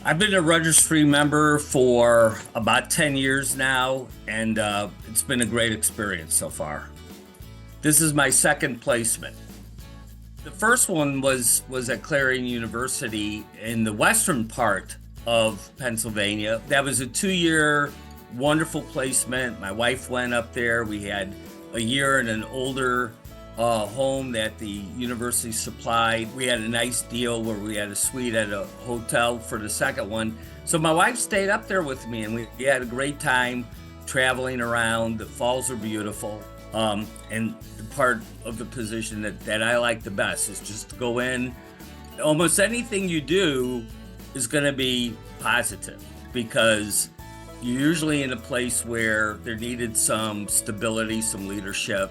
I've been a registry member for about 10 years now, and it's been a great experience so far. This is my second placement. The first one was at Clarion University in the western part of Pennsylvania. That was a 2-year wonderful placement. My wife went up there. We had a year in an older home that the university supplied. We had a nice deal where we had a suite at a hotel for the second one. So my wife stayed up there with me, and we had a great time traveling around. The falls are beautiful. And the part of the position that I like the best is just to go in. Almost anything you do is going to be positive because you're usually in a place where there needed some stability, some leadership,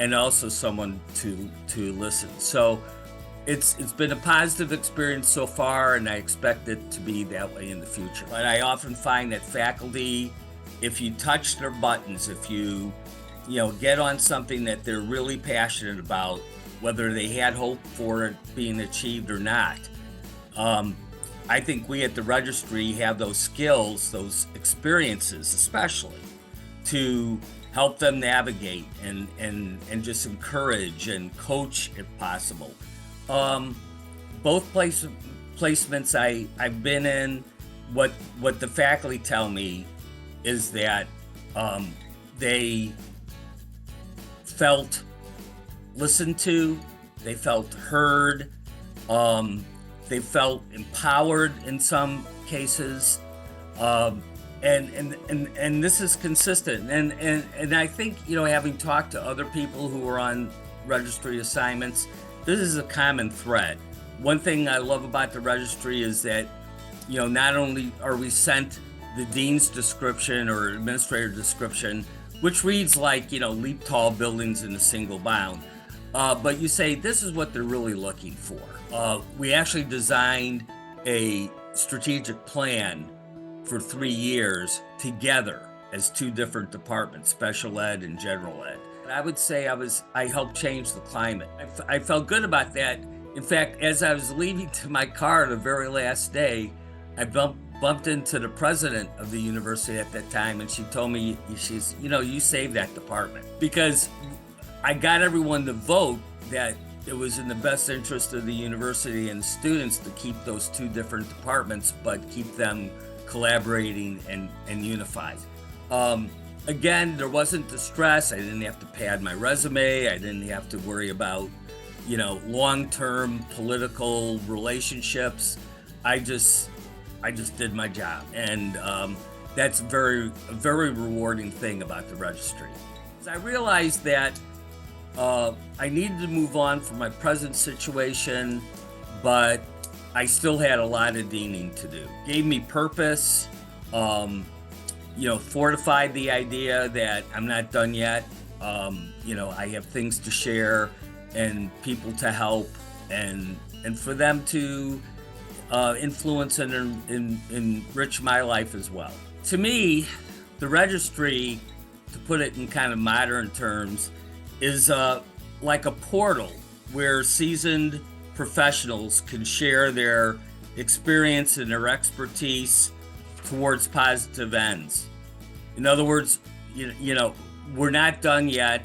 and also someone to listen. So it's been a positive experience so far, and I expect it to be that way in the future. But I often find that faculty, if you touch their buttons, if you get on something that they're really passionate about, whether they had hope for it being achieved or not. I think we at the registry have those skills, those experiences, especially to help them navigate and just encourage and coach if possible. Both placements I've been in, what the faculty tell me is that they felt listened to, they felt heard, they felt empowered in some cases, and this is consistent. And I think having talked to other people who were on registry assignments, this is a common thread. One thing I love about the registry is that not only are we sent the dean's description or administrator description, which reads like, leap tall buildings in a single bound. But you say, this is what they're really looking for. We actually designed a strategic plan for 3 years together as two different departments, special ed and general ed. And I would say I helped change the climate. I felt good about that. In fact, as I was leaving to my car the very last day, I bumped into the president of the university at that time, and she told me, you saved that department, because I got everyone to vote that it was in the best interest of the university and students to keep those two different departments, but keep them collaborating and unified. Again, there wasn't the stress. I didn't have to pad my resume. I didn't have to worry about, long-term political relationships. I just did my job, and that's a very rewarding thing about the registry. I realized that I needed to move on from my present situation, but I still had a lot of deaning to do. Gave me purpose, fortified the idea that I'm not done yet. I have things to share and people to help, and for them to influence and enrich my life as well. To me, the registry, to put it in kind of modern terms, is like a portal where seasoned professionals can share their experience and their expertise towards positive ends. In other words, we're not done yet.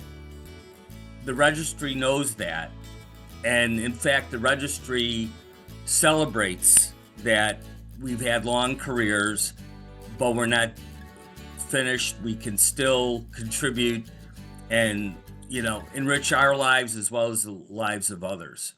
The registry knows that. And in fact, the registry celebrates that we've had long careers, but we're not finished. We can still contribute and, enrich our lives as well as the lives of others.